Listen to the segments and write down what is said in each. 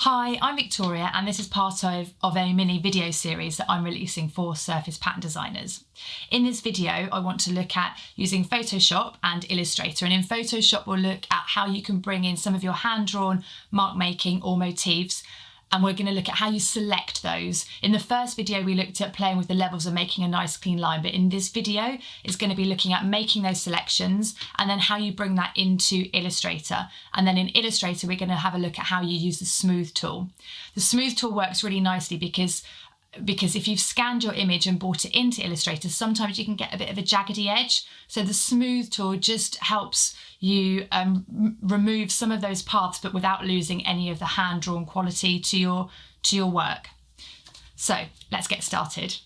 Hi, I'm Victoria and this is part of a mini video series that I'm releasing for surface pattern designers. In this video, I want to look at using Photoshop and Illustrator, and in Photoshop we'll look at how you can bring in some of your hand-drawn mark making or motifs, and we're going to look at how you select those. In the first video we looked at playing with the levels and making a nice clean line, but in this video it's going to be looking at making those selections and then how you bring that into Illustrator. And then in Illustrator we're going to have a look at how you use the smooth tool. The smooth tool works really nicely because if you've scanned your image and brought it into Illustrator, sometimes you can get a bit of a jaggedy edge. So the smooth tool just helps you remove some of those paths, but without losing any of the hand-drawn quality to your work. So let's get started.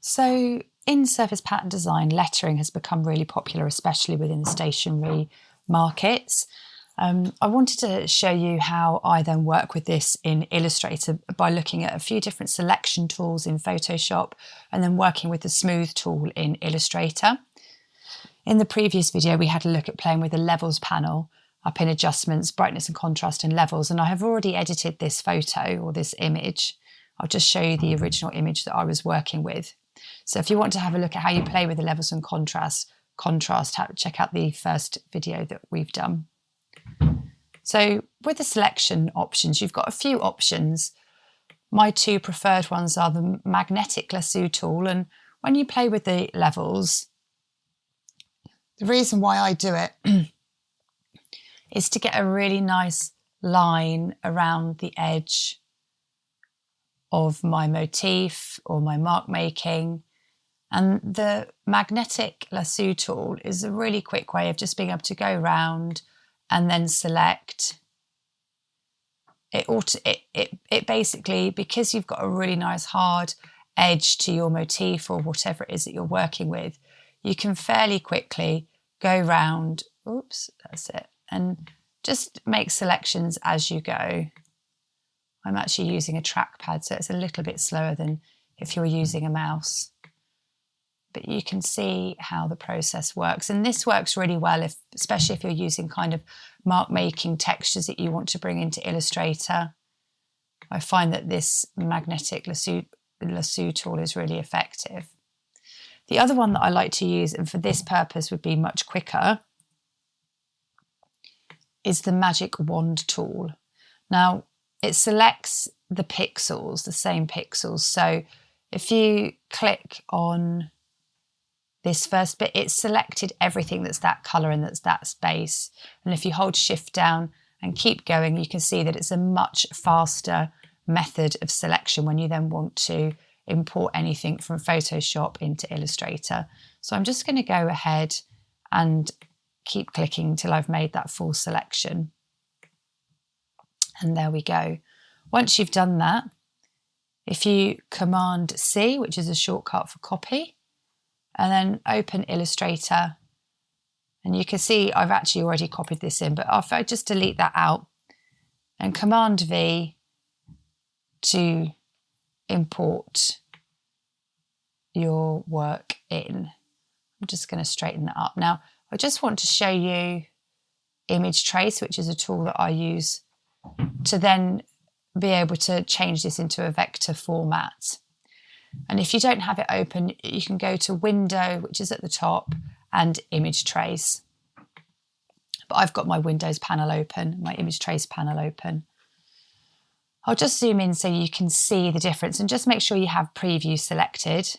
So in surface pattern design, lettering has become really popular, especially within the stationery markets. I wanted to show you how I then work with this in Illustrator by looking at a few different selection tools in Photoshop and then working with the smooth tool in Illustrator. In the previous video, we had a look at playing with the levels panel up in adjustments, brightness and contrast and levels, and I have already edited this photo or this image. I'll just show you the original image that I was working with. So if you want to have a look at how you play with the levels and contrast, check out the first video that we've done. So with the selection options, you've got a few options. My two preferred ones are the magnetic lasso tool, and when you play with the levels, the reason why I do it is to get a really nice line around the edge of my motif or my mark making. And the magnetic lasso tool is a really quick way of just being able to go around and then select. It basically, because you've got a really nice hard edge to your motif or whatever it is that you're working with, you can fairly quickly go round, oops, that's it, and just make selections as you go. I'm actually using a trackpad, so it's a little bit slower than if you're using a mouse. But you can see how the process works. And this works really well, especially if you're using kind of mark making textures that you want to bring into Illustrator. I find that this magnetic lasso tool is really effective. The other one that I like to use, and for this purpose would be much quicker, is the magic wand tool. Now, it selects the pixels, the same pixels. So if you click on this first bit, it's selected everything that's that colour and that's that space. And if you hold shift down and keep going, you can see that it's a much faster method of selection when you then want to import anything from Photoshop into Illustrator. So I'm just going to go ahead and keep clicking until I've made that full selection. And there we go. Once you've done that, if you Command C, which is a shortcut for copy, and then open Illustrator, and you can see I've actually already copied this in, but if I just delete that out and Command V to import your work in. I'm just going to straighten that up. Now, I just want to show you Image Trace, which is a tool that I use to then be able to change this into a vector format. And if you don't have it open, you can go to Window, which is at the top, and Image Trace. But I've got my Windows panel open, my Image Trace panel open. I'll just zoom in so you can see the difference, and just make sure you have Preview selected.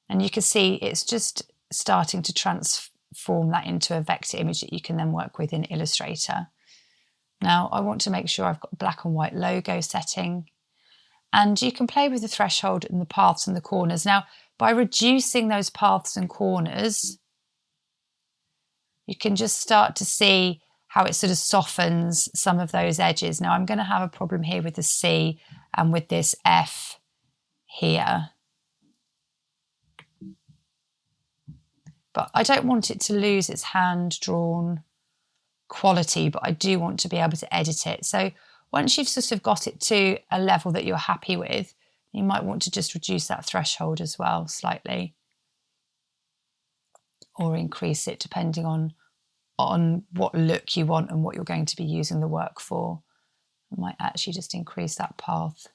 And you can see it's just starting to transform that into a vector image that you can then work with in Illustrator. Now, I want to make sure I've got black and white logo setting, and you can play with the threshold and the paths and the corners. Now, by reducing those paths and corners, you can just start to see how it sort of softens some of those edges. Now, I'm going to have a problem here with the C and with this F here. But I don't want it to lose its hand-drawn quality, but I do want to be able to edit it. So once you've sort of got it to a level that you're happy with, you might want to just reduce that threshold as well slightly, or increase it depending on on what look you want and what you're going to be using the work for. I might actually just increase that path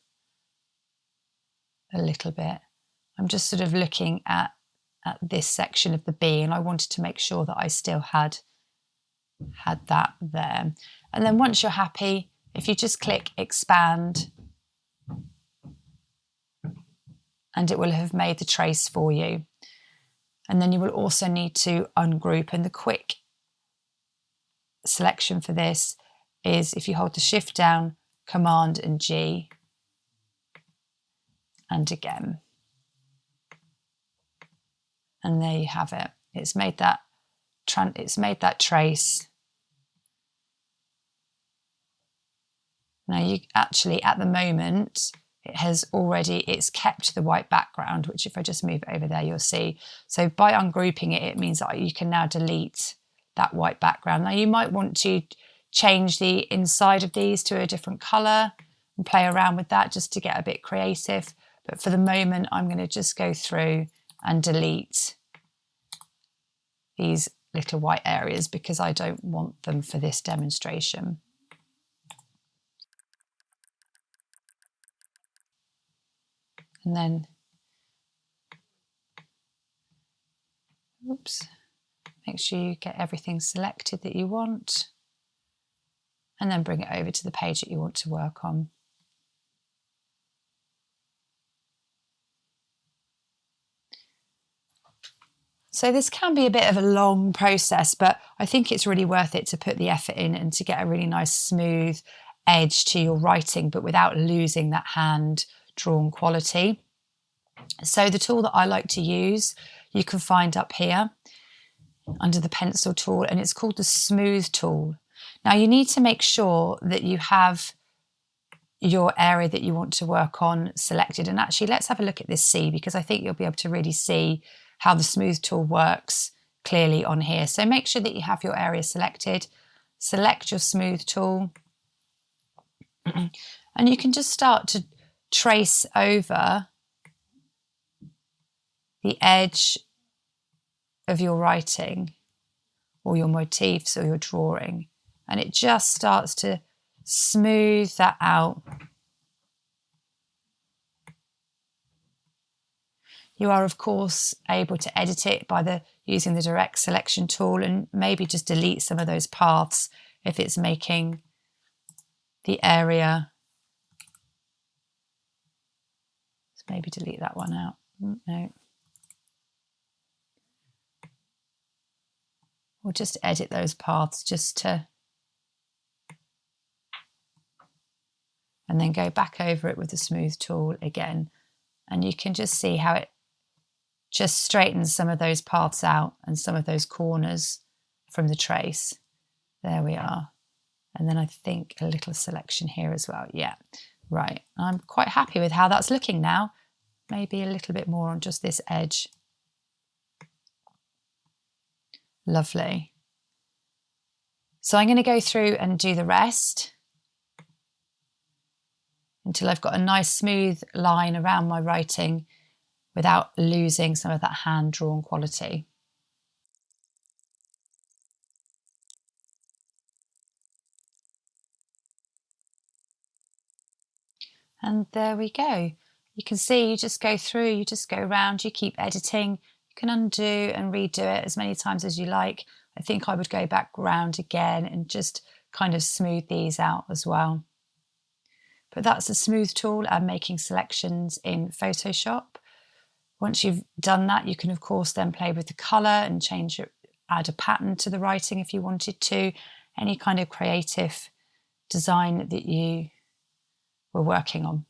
a little bit. I'm just sort of looking at this section of the bee, and I wanted to make sure that I still had that there. And then once you're happy, if you just click expand, and it will have made the trace for you. And then you will also need to ungroup, and the quick selection for this is if you hold the shift down, command and G, and again. And there you have it. It's made that trace. Now you actually, at the moment, it's kept the white background, which if I just move it over there, you'll see. So by ungrouping it, it means that you can now delete that white background. Now you might want to change the inside of these to a different colour and play around with that just to get a bit creative. But for the moment, I'm going to just go through and delete these little white areas because I don't want them for this demonstration. And then, oops, make sure you get everything selected that you want, and then bring it over to the page that you want to work on. So this can be a bit of a long process, but I think it's really worth it to put the effort in and to get a really nice smooth edge to your writing, but without losing that hand-drawn quality. So the tool that I like to use, you can find up here under the pencil tool, and it's called the Smooth tool. Now you need to make sure that you have your area that you want to work on selected. And actually, let's have a look at this C, because I think you'll be able to really see how the Smooth tool works clearly on here. So make sure that you have your area selected, select your Smooth tool, and you can just start to trace over the edge of your writing or your motifs or your drawing, and it just starts to smooth that out. You are, of course, able to edit it by using the direct selection tool, and maybe just delete some of those paths if it's making the area. Let's maybe delete that one out. No. Or just edit those paths just to, and then go back over it with the Smooth tool again. And you can just see how it just straightens some of those paths out and some of those corners from the trace. There we are. And then I think a little selection here as well. Yeah, right. I'm quite happy with how that's looking now. Maybe a little bit more on just this edge. Lovely. So I'm going to go through and do the rest until I've got a nice smooth line around my writing without losing some of that hand-drawn quality. And there we go. You can see, you just go through, you just go around, you keep editing. You can undo and redo it as many times as you like. I think I would go back round again and just kind of smooth these out as well. But that's the Smooth tool and making selections in Photoshop. Once you've done that, you can of course then play with the colour and change it, add a pattern to the writing if you wanted to, any kind of creative design that you were working on.